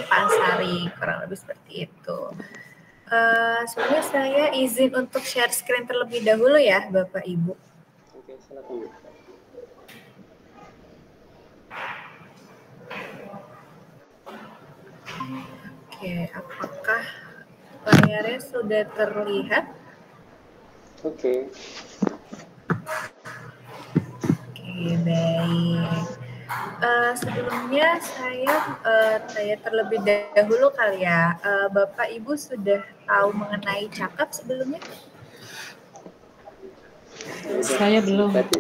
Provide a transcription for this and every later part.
Pak Ansari, kurang lebih seperti itu. Sebenarnya saya izin untuk share screen terlebih dahulu ya, Bapak Ibu. Oke, silakan. Oke, apakah layarnya sudah terlihat? Oke. Oke, baik. Sebelumnya saya tanya terlebih dahulu kali ya, Bapak Ibu sudah tahu mengenai Cakap sebelumnya? Saya belum. Berarti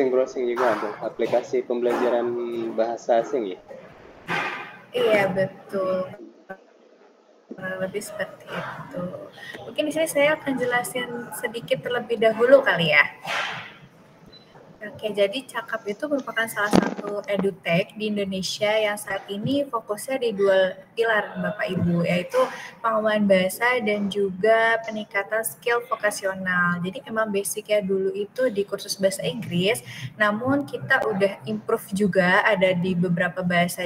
browsing juga untuk aplikasi pembelajaran bahasa asing ya? Iya, betul. Lebih seperti itu. Mungkin di sini saya akan jelasin sedikit terlebih dahulu kali ya. Oke, jadi Cakap itu merupakan salah satu edutech di Indonesia yang saat ini fokusnya di dua pilar Bapak Ibu, yaitu pengembangan bahasa dan juga peningkatan skill vokasional. Jadi emang basicnya dulu itu di kursus bahasa Inggris, namun kita udah improve juga ada di beberapa bahasa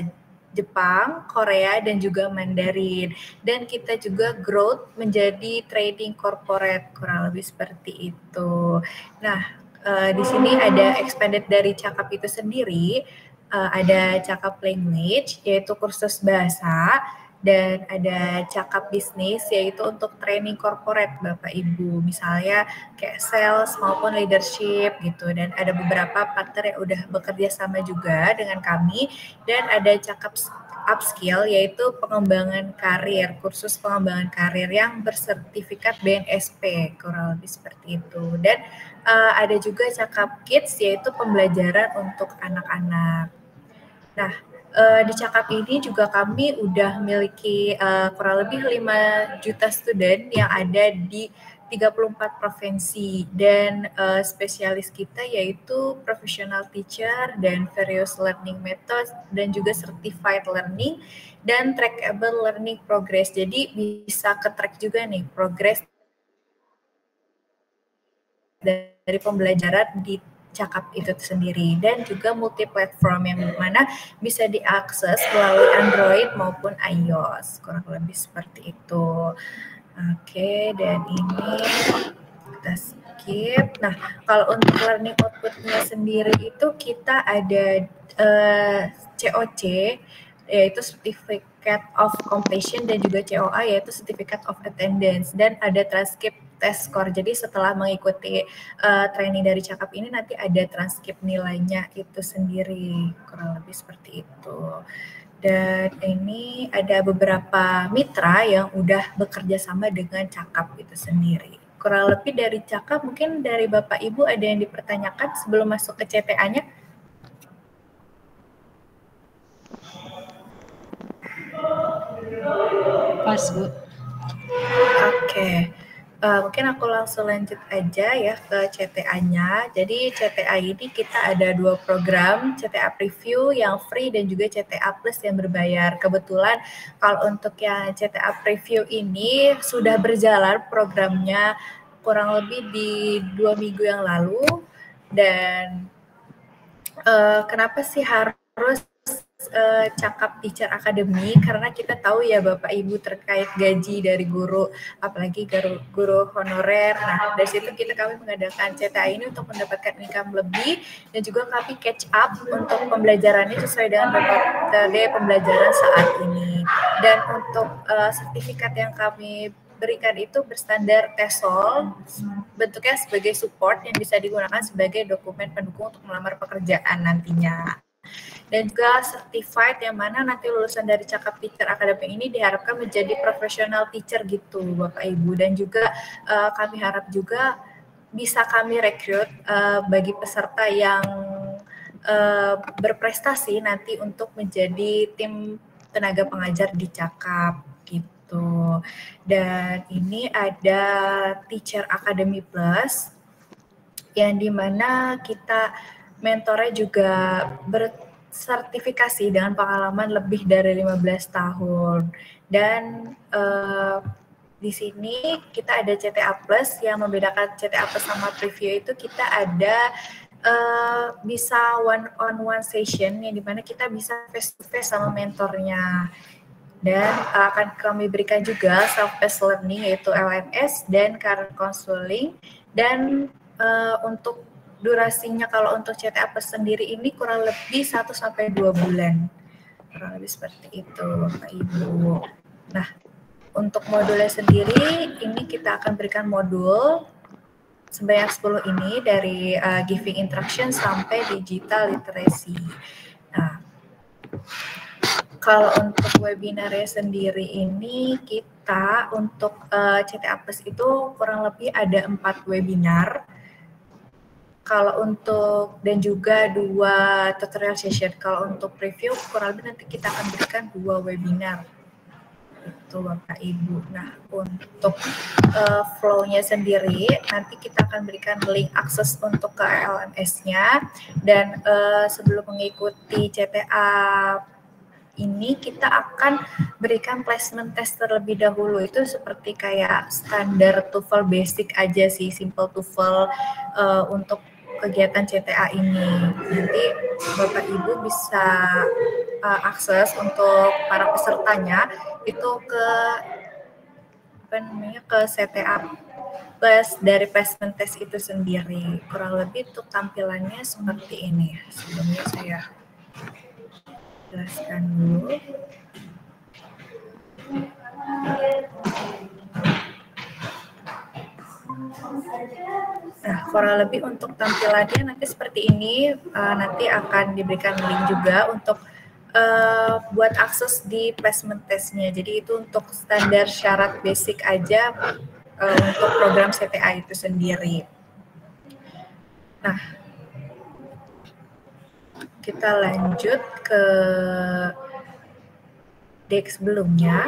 Jepang, Korea, dan juga Mandarin. Dan kita juga growth menjadi trading corporate, kurang lebih seperti itu. Nah, di sini ada expanded dari Cakap itu sendiri, ada Cakap Language, yaitu kursus bahasa, dan ada Cakap Bisnis, yaitu untuk training corporate Bapak Ibu, misalnya kayak sales maupun leadership gitu, dan ada beberapa partner yang udah bekerja sama juga dengan kami, dan ada Cakap Upskill, yaitu pengembangan karir, kursus pengembangan karir yang bersertifikat BNSP, kurang lebih seperti itu. Dan ada juga Cakap Kids, yaitu pembelajaran untuk anak-anak. Nah, di Cakap ini juga kami udah memiliki kurang lebih 5 juta student yang ada di 34 provinsi, dan spesialis kita yaitu professional teacher dan various learning methods dan juga certified learning dan trackable learning progress. Jadi bisa ke-track juga nih progress dari pembelajaran di Cakap itu sendiri, dan juga multi platform yang mana bisa diakses melalui Android maupun iOS, kurang lebih seperti itu. Oke, dan ini kita skip. Nah, kalau untuk learning output-nya sendiri itu kita ada COC, yaitu Certificate of Completion, dan juga COA, yaitu Certificate of Attendance, dan ada transkrip test score. Jadi setelah mengikuti training dari Cakap ini nanti ada transkrip nilainya itu sendiri, kurang lebih seperti itu. Dan ini ada beberapa mitra yang udah bekerja sama dengan Cakap itu sendiri. Kurang lebih dari Cakap, mungkin dari Bapak Ibu ada yang dipertanyakan sebelum masuk ke CTA-nya? Pas, Bu. Oke. Mungkin aku langsung lanjut aja ya ke CTA-nya. Jadi CTA ini kita ada 2 program, CTA Preview yang free dan juga CTA Plus yang berbayar. Kebetulan kalau untuk yang CTA Preview ini sudah berjalan programnya kurang lebih di 2 minggu yang lalu. Dan kenapa sih harus Cakap Teacher Academy, karena kita tahu ya Bapak Ibu terkait gaji dari guru, apalagi guru honorer. Nah, dari situ kami mengadakan CTA ini untuk mendapatkan income lebih, dan juga kami catch up untuk pembelajarannya sesuai dengan metode pembelajaran saat ini. Dan untuk sertifikat yang kami berikan itu berstandar TESOL, bentuknya sebagai support yang bisa digunakan sebagai dokumen pendukung untuk melamar pekerjaan nantinya. Dan juga certified yang mana nanti lulusan dari Cakap Teacher Academy ini diharapkan menjadi professional teacher gitu Bapak Ibu. Dan juga kami harap juga bisa kami rekrut bagi peserta yang berprestasi nanti untuk menjadi tim tenaga pengajar di Cakap gitu. Dan ini ada Teacher Academy Plus yang dimana kita mentornya juga bersertifikasi dengan pengalaman lebih dari 15 tahun. Dan di sini kita ada CTA Plus. Yang membedakan CTA Plus sama Preview itu kita ada bisa one-on-one session yang dimana kita bisa face-to-face sama mentornya. Dan akan kami berikan juga self-paced learning yaitu LMS dan career counseling. Dan untuk durasinya kalau untuk CTA Plus sendiri ini kurang lebih 1 sampai 2 bulan. Kurang lebih seperti itu, Bapak Ibu. Nah, untuk modulnya sendiri ini kita akan berikan modul sebanyak 10 ini dari giving instruction sampai digital literacy. Nah, kalau untuk webinarnya sendiri ini kita untuk CTA Plus itu kurang lebih ada 4 webinar. Kalau untuk dan juga 2 tutorial session. Kalau untuk preview kurang lebih nanti kita akan berikan 2 webinar. Itu Bapak Ibu. Nah, untuk flow-nya sendiri nanti kita akan berikan link akses untuk ke LMS-nya dan sebelum mengikuti CTA ini kita akan berikan placement test terlebih dahulu. Itu seperti kayak standar TOEFL basic aja sih, simple TOEFL untuk kegiatan CTA ini. Nanti Bapak Ibu bisa akses untuk para pesertanya itu ke ke CTA Plus dari placement test itu sendiri. Kurang lebih untuk tampilannya seperti ini. Sebelumnya saya jelaskan dulu. Nah, kurang lebih untuk tampilannya nanti seperti ini. Nanti akan diberikan link juga untuk buat akses di placement testnya. Jadi itu untuk standar syarat basic aja untuk program CTA itu sendiri. Nah, kita lanjut ke deck sebelumnya.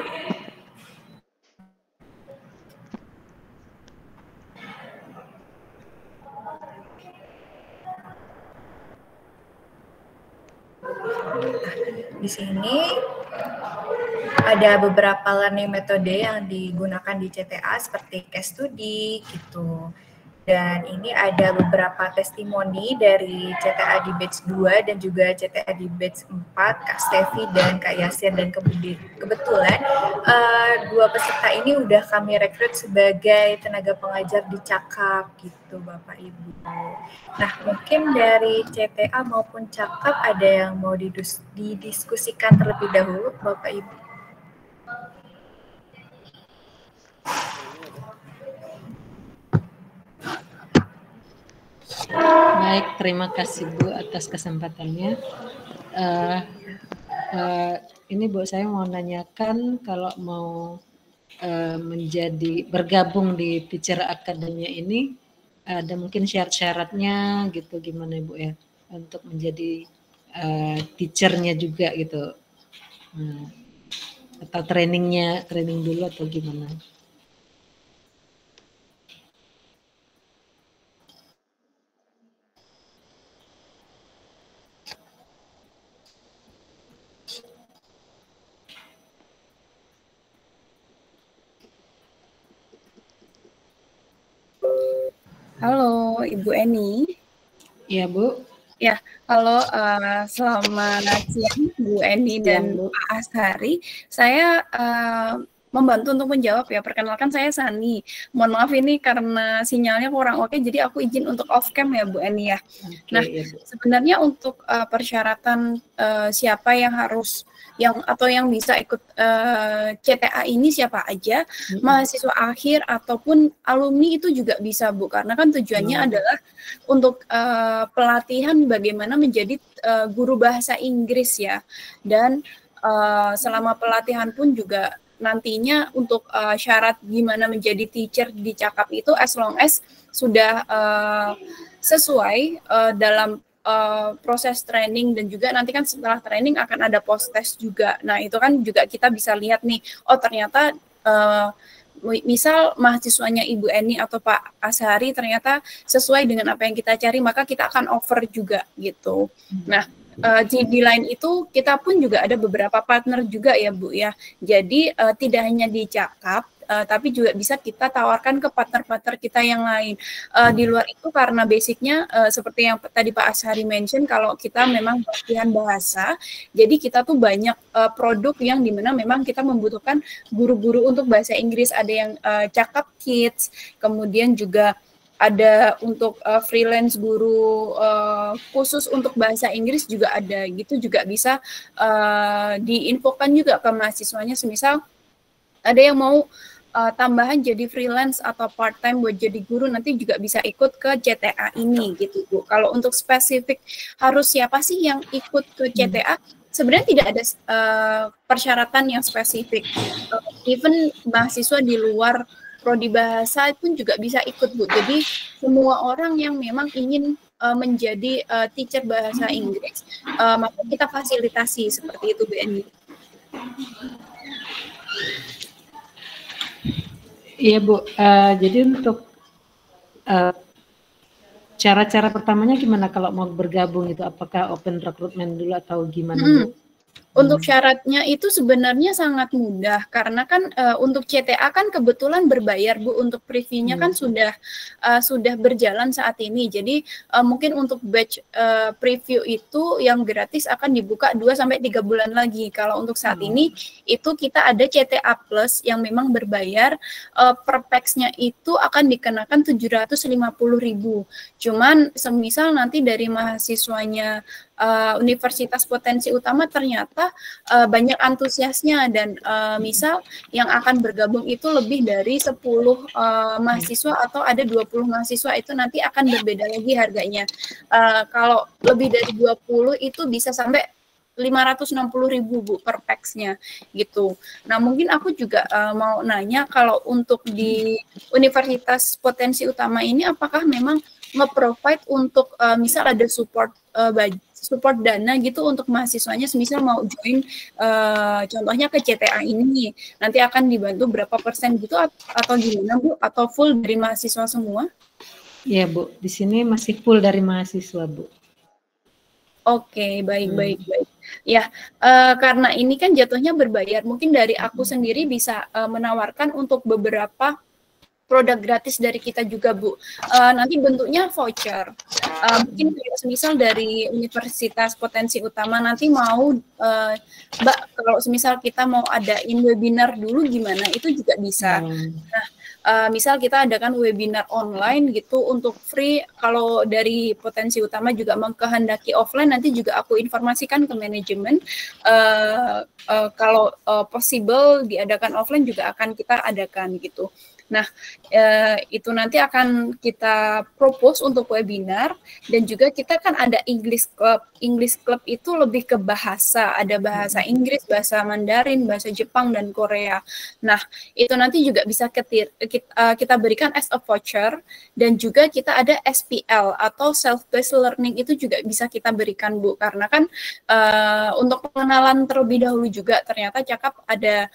Di sini ada beberapa learning metode yang digunakan di CTA seperti case study gitu. Dan ini ada beberapa testimoni dari CTA di batch 2 dan juga CTA di batch 4, Kak Stevi dan Kak Yasir. Dan kebetulan 2 peserta ini udah kami rekrut sebagai tenaga pengajar di Cakap gitu Bapak Ibu. Nah, mungkin dari CTA maupun Cakap ada yang mau didiskusikan terlebih dahulu Bapak Ibu. Baik, terima kasih Bu atas kesempatannya. Ini Bu, saya mau nanyakan kalau mau bergabung di Teacher Academy ini, ada mungkin syarat-syaratnya gitu, gimana Bu ya, untuk menjadi teachernya juga gitu, atau training dulu atau gimana? Halo, Ibu Eni. Iya, Bu. Ya, halo, selamat siang Bu Eni dan Bu. Pak Ashari. Saya membantu untuk menjawab ya. Perkenalkan saya Sani. Mohon maaf ini karena sinyalnya kurang oke, jadi aku izin untuk off cam ya Bu Eni ya. Oke, nah, ya, Bu. Sebenarnya untuk persyaratan siapa yang harus yang bisa ikut CTA ini siapa aja, mahasiswa akhir ataupun alumni itu juga bisa Bu, karena kan tujuannya adalah untuk pelatihan bagaimana menjadi guru bahasa Inggris ya, dan selama pelatihan pun juga nantinya untuk syarat gimana menjadi teacher di Cakap itu as long as sudah sesuai dalam proses training, dan juga nanti kan setelah training akan ada post test juga. Nah, itu kan juga kita bisa lihat nih, oh ternyata misal mahasiswanya Ibu Eni atau Pak Ashari ternyata sesuai dengan apa yang kita cari, maka kita akan offer juga gitu. Nah, di lain itu kita pun juga ada beberapa partner juga ya Bu ya. Jadi tidak hanya di Cakap, tapi juga bisa kita tawarkan ke partner-partner kita yang lain. Di luar itu karena basicnya seperti yang tadi Pak Ashari mention, kalau kita memang latihan bahasa, jadi kita tuh banyak produk yang dimana memang kita membutuhkan guru-guru untuk bahasa Inggris. Ada yang Cakap Kids, kemudian juga ada untuk freelance guru khusus untuk bahasa Inggris juga ada, gitu juga bisa diinfokan juga ke mahasiswanya. Semisal ada yang mau tambahan jadi freelance atau part time buat jadi guru, nanti juga bisa ikut ke CTA ini gitu Bu. Kalau untuk spesifik harus siapa sih yang ikut ke CTA, sebenarnya tidak ada persyaratan yang spesifik. Even mahasiswa di luar prodi bahasa pun juga bisa ikut Bu. Jadi semua orang yang memang ingin menjadi teacher bahasa Inggris, maka kita fasilitasi seperti itu Bu Eni. Iya Bu, jadi untuk cara-cara pertamanya gimana kalau mau bergabung itu? Apakah open recruitment dulu atau gimana Bu? Untuk syaratnya itu sebenarnya sangat mudah karena kan untuk CTA kan kebetulan berbayar Bu, untuk preview-nya kan sudah berjalan saat ini. Jadi mungkin untuk batch preview itu yang gratis akan dibuka 2-3 bulan lagi. Kalau untuk saat ini itu kita ada CTA Plus yang memang berbayar, per pax-nya itu akan dikenakan 750.000. Cuman semisal nanti dari mahasiswanya Universitas Potensi Utama ternyata banyak antusiasnya dan misal yang akan bergabung itu lebih dari 10 mahasiswa atau ada 20 mahasiswa, itu nanti akan berbeda lagi harganya. Kalau lebih dari 20 itu bisa sampai 560.000 Bu per pax-nya gitu. Nah mungkin aku juga mau nanya, kalau untuk di Universitas Potensi Utama ini apakah memang nge-provide untuk misal ada support dana gitu untuk mahasiswanya, semisal mau join contohnya ke CTA ini, nanti akan dibantu berapa persen gitu atau gimana Bu? Atau full dari mahasiswa semua? Iya Bu, di sini masih full dari mahasiswa Bu. Oke, baik. Ya, karena ini kan jatuhnya berbayar, mungkin dari aku sendiri bisa menawarkan untuk beberapa produk gratis dari kita juga Bu. Nanti bentuknya voucher. Mungkin semisal dari Universitas Potensi Utama nanti mau Mbak, kalau semisal kita mau adain webinar dulu gimana, itu juga bisa. Nah, misal kita adakan webinar online gitu untuk free, kalau dari Potensi Utama juga mengkehendaki offline, nanti juga aku informasikan ke manajemen. Kalau possible diadakan offline juga akan kita adakan gitu. Nah, itu nanti akan kita propose untuk webinar, dan juga kita kan ada English Club. English Club itu lebih ke bahasa, ada bahasa Inggris, bahasa Mandarin, bahasa Jepang, dan Korea. Nah, itu nanti juga bisa kita berikan as a voucher, dan juga kita ada SPL atau self-paced learning, itu juga bisa kita berikan Bu, karena kan untuk pengenalan terlebih dahulu juga ternyata Cakap ada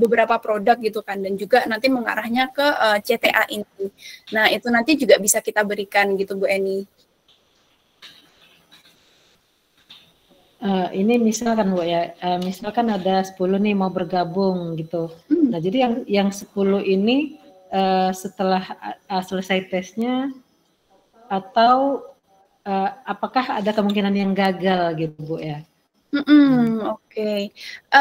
beberapa produk gitu kan, dan juga nanti mengarahnya ke CTA ini. Nah, itu nanti juga bisa kita berikan gitu Bu Eni. Ini misalkan Bu ya, misalkan ada 10 nih mau bergabung gitu. Nah, jadi yang 10 ini setelah selesai tesnya, atau apakah ada kemungkinan yang gagal gitu Bu ya? Oke.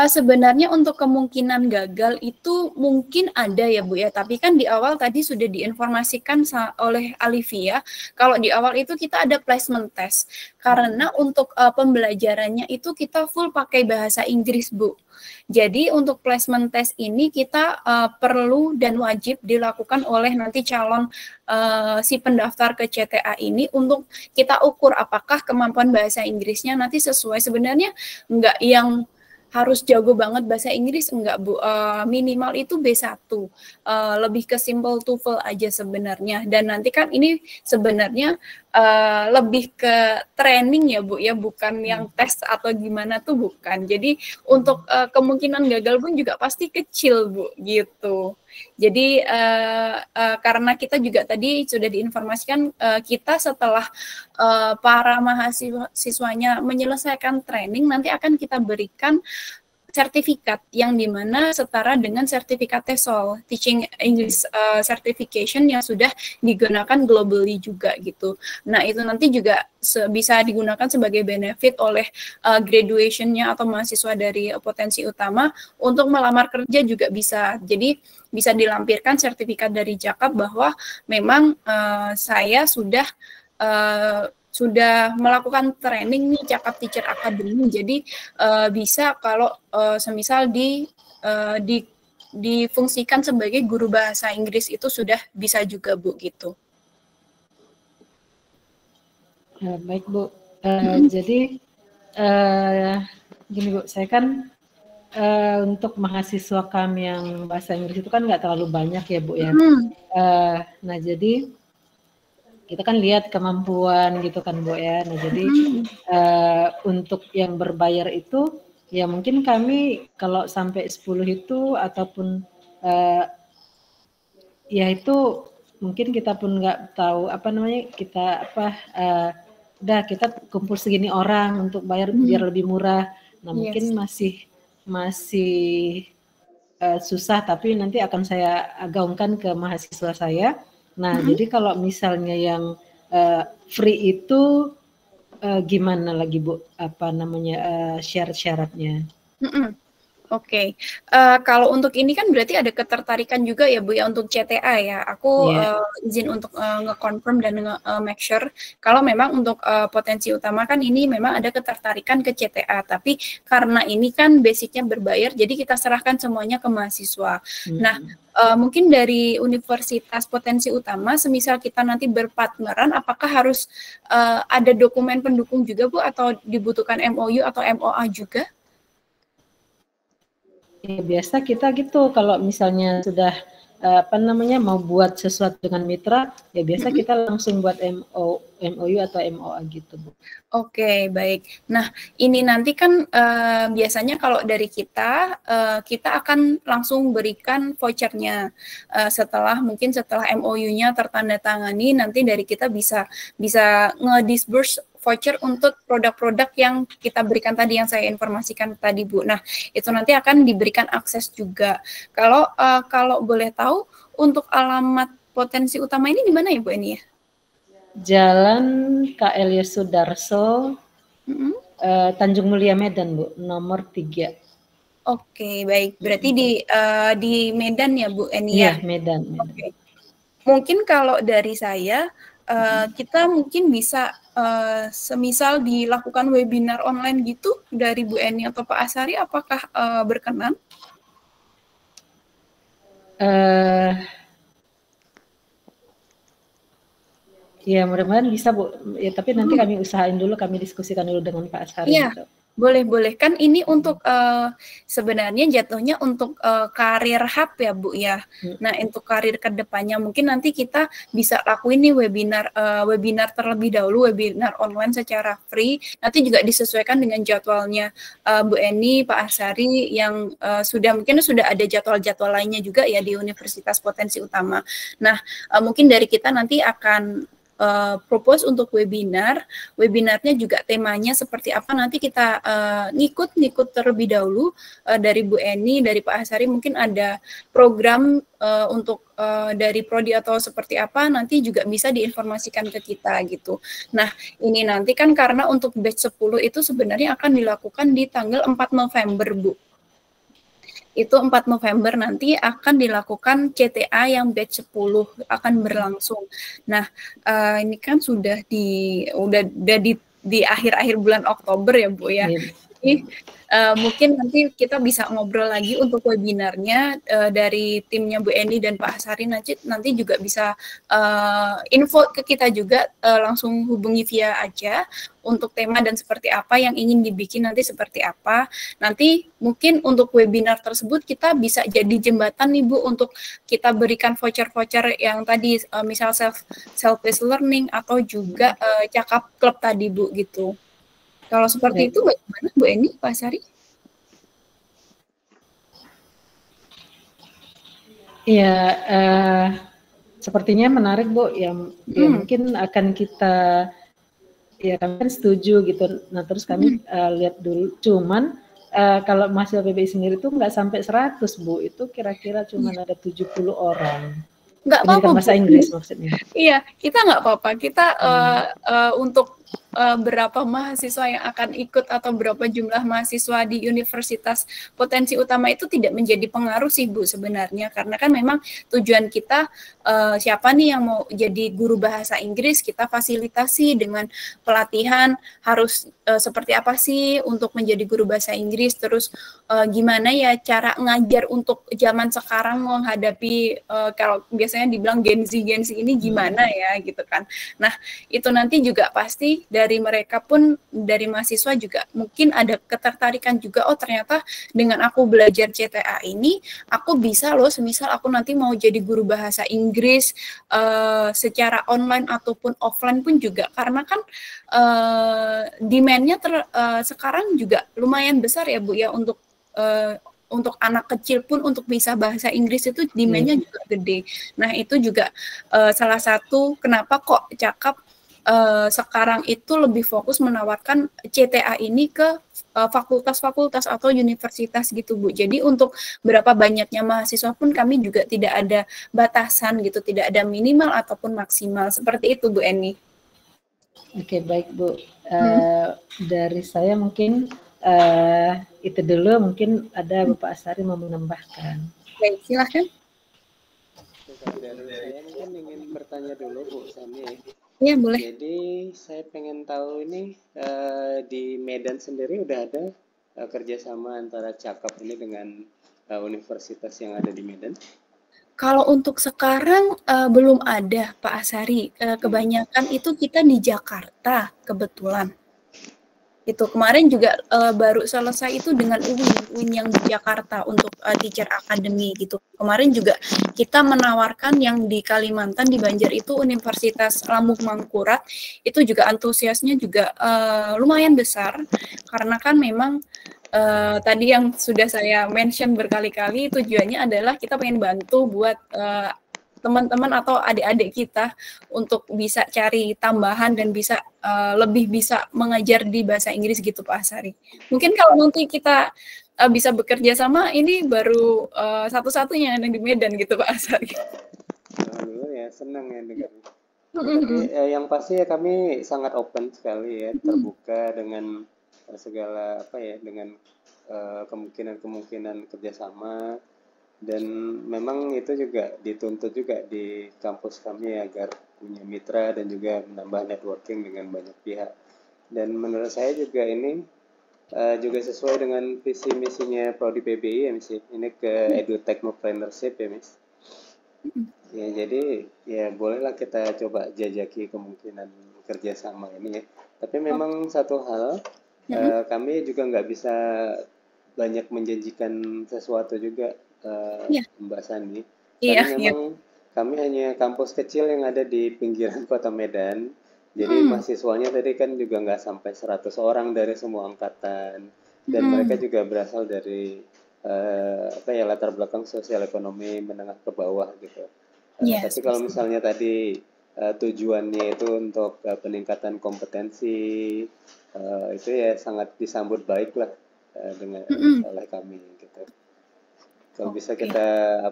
Sebenarnya untuk kemungkinan gagal itu mungkin ada ya Bu ya, tapi kan di awal tadi sudah diinformasikan oleh Alivia, kalau di awal itu kita ada placement test, karena untuk pembelajarannya itu kita full pakai bahasa Inggris Bu. Jadi untuk placement test ini kita perlu dan wajib dilakukan oleh nanti calon si pendaftar ke CTA ini, untuk kita ukur apakah kemampuan bahasa Inggrisnya nanti sesuai. Sebenarnya enggak yang harus jago banget bahasa Inggris, enggak Bu, minimal itu B1, lebih ke simple TOEFL aja sebenarnya. Dan nanti kan ini sebenarnya lebih ke training ya Bu ya, bukan yang tes atau gimana tuh, bukan. Jadi untuk kemungkinan gagal pun juga pasti kecil Bu gitu. Jadi karena kita juga tadi sudah diinformasikan, kita setelah para mahasiswanya menyelesaikan training, nanti akan kita berikan sertifikat yang dimana setara dengan sertifikat TESOL, Teaching English Certification yang sudah digunakan globally juga gitu. Nah itu nanti juga bisa digunakan sebagai benefit oleh graduation-nya atau mahasiswa dari potensi utama untuk melamar kerja juga bisa. Jadi bisa dilampirkan sertifikat dari Jakab bahwa memang saya sudah melakukan training nih Jakab Teacher Academy. Jadi bisa kalau semisal difungsikan sebagai guru bahasa Inggris itu sudah bisa juga Bu gitu. Baik Bu, jadi gini Bu, saya kan untuk mahasiswa kami yang bahasa Inggris itu kan nggak terlalu banyak ya Bu ya. Nah jadi kita kan lihat kemampuan gitu kan Bu ya. Nah jadi untuk yang berbayar itu ya mungkin kami kalau sampai 10 itu ataupun ya itu mungkin kita pun nggak tahu apa namanya kita udah kita kumpul segini orang untuk bayar biar lebih murah. Nah mungkin masih susah, tapi nanti akan saya gaungkan ke mahasiswa saya. Nah jadi kalau misalnya yang free itu gimana lagi Bu? Apa namanya syarat-syaratnya? Oke. Kalau untuk ini kan berarti ada ketertarikan juga ya Bu ya untuk CTA ya. Aku izin untuk nge-confirm dan make sure kalau memang untuk potensi utama kan ini memang ada ketertarikan ke CTA. Tapi karena ini kan basicnya berbayar, jadi kita serahkan semuanya ke mahasiswa. Nah, mungkin dari universitas potensi utama, semisal kita nanti berpartneran, apakah harus ada dokumen pendukung juga Bu atau dibutuhkan MOU atau MOA juga? Ya, biasa kita gitu kalau misalnya sudah mau buat sesuatu dengan mitra, ya biasa kita langsung buat MOU atau MOA gitu Bu. Oke, baik. Nah, ini nanti kan biasanya kalau dari kita akan langsung berikan vouchernya setelah MOU-nya tertandatangani, nanti dari kita bisa nge-disburse voucher untuk produk-produk yang kita berikan tadi, yang saya informasikan tadi Bu. Nah, itu nanti akan diberikan akses juga. Kalau boleh tahu untuk alamat potensi utama ini di mana ya Bu ini ya? Jalan K. Elias Sudarso, Tanjung Mulia Medan Bu, nomor 3. Oke, baik. Berarti di Medan ya Bu Eni ya? Iya, Medan. Oke. Mungkin kalau dari saya kita mungkin bisa semisal dilakukan webinar online gitu dari Bu Eni atau Pak Asari, apakah berkenan? Ya mudah-mudahan bisa Bu. Ya, tapi nanti kami usahain dulu, kami diskusikan dulu dengan Pak Asari. Iya. Gitu. Boleh. Kan ini untuk sebenarnya jatuhnya untuk karir hub ya Bu ya. Nah untuk karir kedepannya mungkin nanti kita bisa lakuin nih webinar terlebih dahulu, webinar online secara free. Nanti juga disesuaikan dengan jadwalnya Bu Eni, Pak Asari yang mungkin sudah ada jadwal-jadwal lainnya juga ya di Universitas Potensi Utama. Nah mungkin dari kita nanti akan propose untuk webinarnya juga temanya seperti apa, nanti kita ngikut terlebih dahulu dari Bu Eni, dari Pak Asari mungkin ada program untuk dari prodi atau seperti apa, nanti juga bisa diinformasikan ke kita gitu. Nah ini nanti kan karena untuk batch 10 itu sebenarnya akan dilakukan di tanggal 4 November Bu. Itu 4 November nanti akan dilakukan CTA yang batch 10 akan berlangsung. Nah, ini kan sudah di akhir-akhir bulan Oktober ya, Bu ya. Jadi mungkin nanti kita bisa ngobrol lagi untuk webinarnya dari timnya Bu Eni dan Pak Asari, nanti juga bisa info ke kita juga, langsung hubungi via aja untuk tema dan seperti apa yang ingin dibikin nanti seperti apa. Nanti mungkin untuk webinar tersebut kita bisa jadi jembatan nih Bu untuk kita berikan voucher-voucher yang tadi misal self-paced learning atau juga Cakap Club tadi Bu gitu. Kalau seperti itu bagaimana Bu Eni, Pak Asari? Iya, sepertinya menarik Bu. Ya mungkin akan kita, ya kami kan setuju gitu. Nah terus kami lihat dulu. Cuman kalau mahasiswa PBI sendiri tuh nggak sampai 100 Bu, itu kira-kira cuma ada 70 orang. Nggak Pendidikan apa-apa, bahasa Bu. Inggris maksudnya. Iya, kita nggak apa-apa. Kita untuk berapa mahasiswa yang akan ikut atau berapa jumlah mahasiswa di universitas potensi utama itu tidak menjadi pengaruh sih Bu sebenarnya, karena kan memang tujuan kita siapa nih yang mau jadi guru bahasa Inggris, kita fasilitasi dengan pelatihan harus seperti apa sih untuk menjadi guru bahasa Inggris, terus gimana ya cara ngajar untuk zaman sekarang menghadapi kalau biasanya dibilang Gen Z ini gimana ya gitu kan. Nah, itu nanti juga pasti dari mereka pun, dari mahasiswa juga mungkin ada ketertarikan juga, oh ternyata dengan aku belajar CTA ini aku bisa loh, semisal aku nanti mau jadi guru bahasa Inggris secara online ataupun offline pun juga, karena kan demand-nya sekarang juga lumayan besar ya Bu ya, untuk anak kecil pun untuk bisa bahasa Inggris itu demand-nya juga gede. Nah itu juga salah satu kenapa kok Cakap sekarang itu lebih fokus menawarkan CTA ini ke fakultas-fakultas atau universitas gitu Bu. Jadi untuk berapa banyaknya mahasiswa pun kami juga tidak ada batasan gitu, tidak ada minimal ataupun maksimal. Seperti itu Bu Eni. Oke, baik Bu. Dari saya mungkin itu dulu, mungkin ada Bapak Asari mau menambahkan. Baik, silahkan. Saya mungkin ingin bertanya dulu Bu Sani. Iya, boleh. Jadi saya pengen tahu ini di Medan sendiri udah ada kerjasama antara Cakap ini dengan universitas yang ada di Medan? Kalau untuk sekarang belum ada Pak Asari. Kebanyakan itu kita di Jakarta kebetulan. Itu kemarin juga baru selesai itu dengan UIN yang di Jakarta untuk Teacher Academy gitu. Kemarin juga kita menawarkan yang di Kalimantan, di Banjar itu Universitas Lambung Mangkurat, itu juga antusiasnya juga lumayan besar, karena kan memang tadi yang sudah saya mention berkali-kali, tujuannya adalah kita pengen bantu buat teman-teman atau adik-adik kita untuk bisa cari tambahan dan bisa lebih bisa mengajar di bahasa Inggris gitu Pak Asari. Mungkin kalau nanti kita bisa bekerja sama, ini baru satu-satunya yang ada di Medan gitu Pak Asari. Ya, senang ya dengar. Tapi yang pasti ya kami sangat open sekali ya, terbuka dengan segala dengan kemungkinan kerjasama. Dan memang itu juga dituntut juga di kampus kami agar punya mitra dan juga menambah networking dengan banyak pihak. Dan menurut saya juga ini juga sesuai dengan visi misinya Prodi PBI ya Miss. Ini ke edutechnopreneurship ya Miss. Ya jadi ya bolehlah kita coba jajaki kemungkinan kerjasama ini ya. Tapi memang satu hal kami juga nggak bisa banyak menjanjikan sesuatu juga. Mbak Sani, karena memang kami hanya kampus kecil yang ada di pinggiran kota Medan, jadi mahasiswanya tadi kan juga nggak sampai 100 orang dari semua angkatan, dan mereka juga berasal dari latar belakang sosial ekonomi menengah ke bawah gitu. Tapi kalau misalnya tadi tujuannya itu untuk peningkatan kompetensi, itu ya sangat disambut baik lah dengan oleh kami gitu. Kalau bisa kita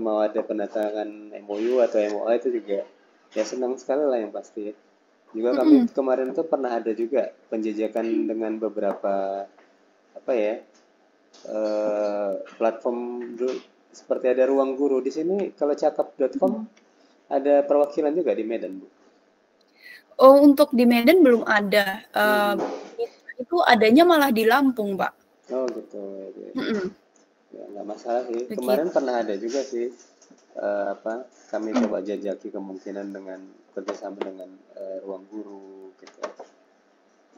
mau ada penandatangan MOU atau MOA itu juga ya senang sekali lah yang pasti. Juga kami kemarin itu pernah ada juga penjajakan dengan beberapa platform seperti ada Ruang Guru di sini. Kalau cakap.com ada perwakilan juga di Medan, Bu. Oh, untuk di Medan belum ada. Itu adanya malah di Lampung, Pak. Oh gitu. Ya nggak masalah sih. Kemarin pernah ada juga sih kami coba jajaki kemungkinan dengan kerjasama dengan Ruang Guru gitu.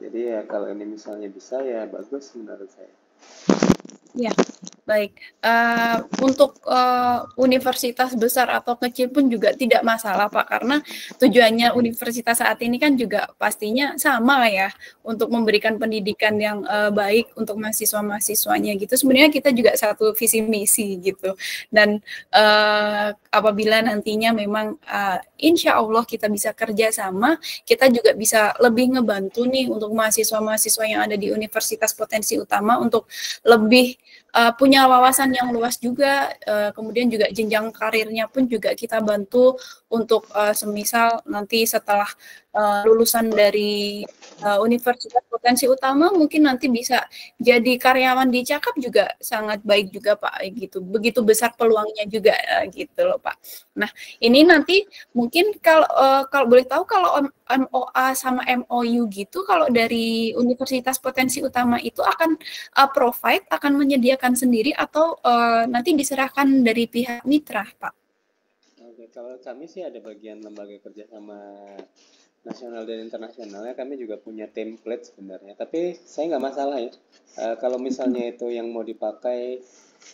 Jadi ya kalau ini misalnya bisa ya bagus menurut saya. Ya, baik. Untuk universitas besar atau kecil pun juga tidak masalah, Pak, karena tujuannya universitas saat ini kan juga pastinya sama ya, untuk memberikan pendidikan yang baik untuk mahasiswa-mahasiswanya gitu. Sebenarnya kita juga satu visi misi gitu. Dan apabila nantinya memang insya Allah kita bisa kerjasama, kita juga bisa lebih ngebantu nih untuk mahasiswa-mahasiswa yang ada di universitas potensi utama untuk lebih punya wawasan yang luas juga, kemudian juga jenjang karirnya pun juga kita bantu untuk semisal nanti setelah lulusan dari universitas potensi utama mungkin nanti bisa jadi karyawan di Cakap juga sangat baik juga Pak, gitu. Begitu besar peluangnya juga gitu loh Pak. Nah ini nanti mungkin kalau boleh tahu kalau MOA sama MOU gitu kalau dari universitas potensi utama itu akan provide, akan menyediakan sendiri atau nanti diserahkan dari pihak mitra, Pak? Oke, kalau kami sih ada bagian lembaga kerjasama nasional dan internasionalnya, kami juga punya template sebenarnya. Tapi saya nggak masalah ya. Kalau misalnya itu yang mau dipakai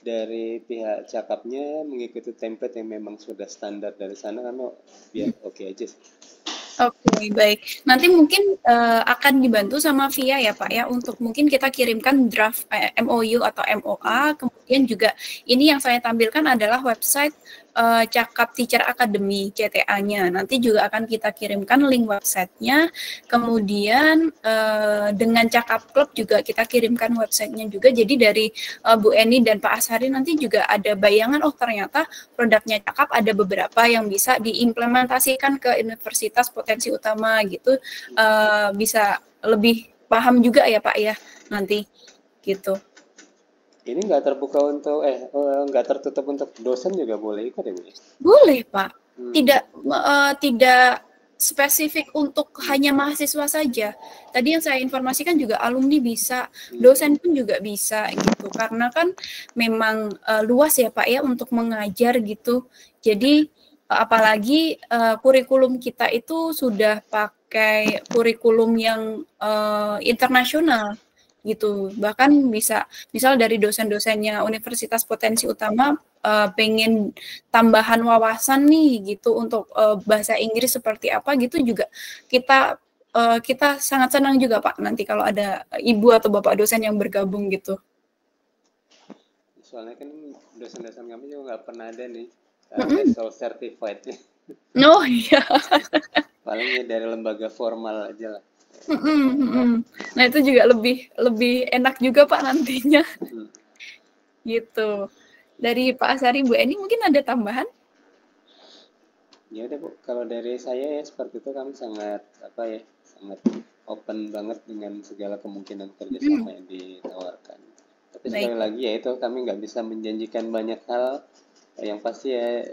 dari pihak cakapnya mengikuti template yang memang sudah standar dari sana, kami biar oke aja sih. Oke, baik. Nanti mungkin akan dibantu sama Via ya Pak ya, untuk mungkin kita kirimkan draft MOU atau MOA, kemudian juga ini yang saya tampilkan adalah website Cakap Teacher Academy CTA-nya. Nanti juga akan kita kirimkan link websitenya, kemudian dengan Cakap Club juga kita kirimkan websitenya juga. Jadi dari Bu Eni dan Pak Ashari nanti juga ada bayangan, oh ternyata produknya Cakap ada beberapa yang bisa diimplementasikan ke universitas potensi utama gitu, bisa lebih paham juga ya Pak ya nanti gitu. Ini nggak terbuka untuk nggak tertutup untuk dosen juga boleh ikut ya Bu? Boleh Pak, tidak spesifik untuk hanya mahasiswa saja. Tadi yang saya informasikan juga alumni bisa, dosen pun juga bisa gitu. Karena kan memang luas ya Pak ya untuk mengajar gitu. Jadi apalagi kurikulum kita itu sudah pakai kurikulum yang internasional gitu. Bahkan bisa misal dari dosen-dosennya universitas potensi utama pengen tambahan wawasan nih gitu untuk bahasa Inggris seperti apa gitu juga kita sangat senang juga Pak nanti kalau ada ibu atau bapak dosen yang bergabung gitu. Soalnya kan dosen-dosen kami juga nggak pernah ada nih TESOL certified-nya. Oh iya. Palingnya dari lembaga formal aja lah. Nah itu juga lebih enak juga Pak nantinya. Gitu. Dari Pak Ashari, Bu Eni mungkin ada tambahan? Ya udah Bu, kalau dari saya ya seperti itu, kami sangat sangat open banget dengan segala kemungkinan kerjasama yang ditawarkan. Tapi sekali lagi ya itu kami nggak bisa menjanjikan banyak hal, yang pasti ya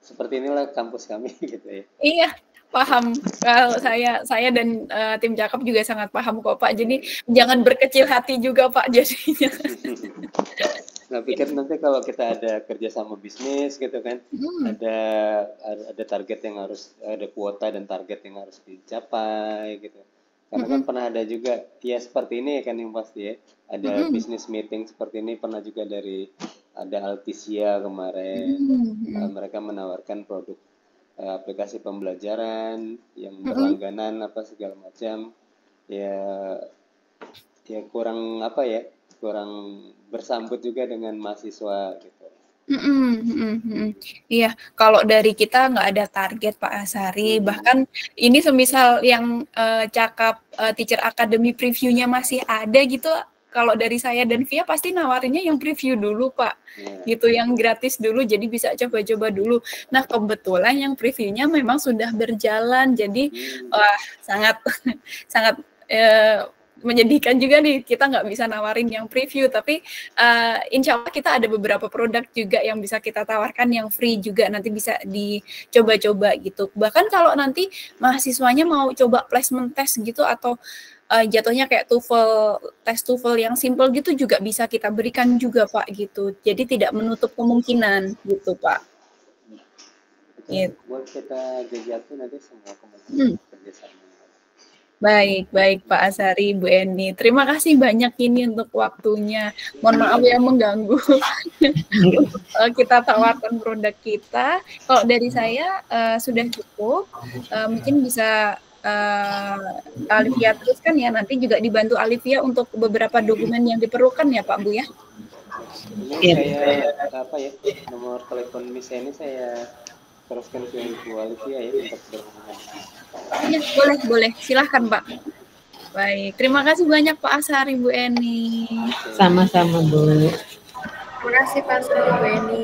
seperti inilah kampus kami gitu ya. Iya. Paham. Kalau saya dan tim Cakap juga sangat paham kok Pak. Jadi jangan berkecil hati juga Pak jadinya. Nah pikir nanti kalau kita ada kerjasama bisnis gitu kan, ada target yang harus, ada kuota dan target yang harus dicapai gitu. Karena kan pernah ada juga ya seperti ini ya kan yang pasti ya, ada bisnis meeting seperti ini pernah juga ada Altisia kemarin, mereka menawarkan produk aplikasi pembelajaran yang berlangganan apa segala macam, ya kurang bersambut juga dengan mahasiswa gitu. Iya, kalau dari kita nggak ada target Pak Ashari, bahkan ini semisal yang Cakap Teacher Academy preview-nya masih ada gitu, kalau dari saya dan Via pasti nawarinnya yang preview dulu Pak, gitu, yang gratis dulu, jadi bisa coba-coba dulu. Nah kebetulan yang previewnya memang sudah berjalan, jadi wah sangat menyedihkan juga nih kita nggak bisa nawarin yang preview, tapi insya Allah kita ada beberapa produk juga yang bisa kita tawarkan yang free juga, nanti bisa dicoba-coba gitu. Bahkan kalau nanti mahasiswanya mau coba placement test gitu atau jatuhnya kayak tes TOEFL yang simple gitu juga bisa kita berikan juga Pak gitu. Jadi tidak menutup kemungkinan gitu Pak. Buat kita jajaki nanti semua kemungkinan kerjasama. Baik, baik Pak Asari, Bu Eni. Terima kasih banyak ini untuk waktunya. Mohon maaf ya mengganggu. Untuk kita tawarkan produk kita. Kalau dari saya sudah cukup. Mungkin bisa Alivia teruskan ya. Nanti juga dibantu Alivia untuk beberapa dokumen yang diperlukan ya Pak Bu ya. Ini saya nomor telepon Miss ini saya teruskan ke Bu Alivia ya untuk berhubungan. Ya, boleh. Silahkan Pak. Baik, terima kasih banyak Pak Asari, Bu Eni. Sama-sama Bu. Terima kasih Pak Asari, Bu Eni.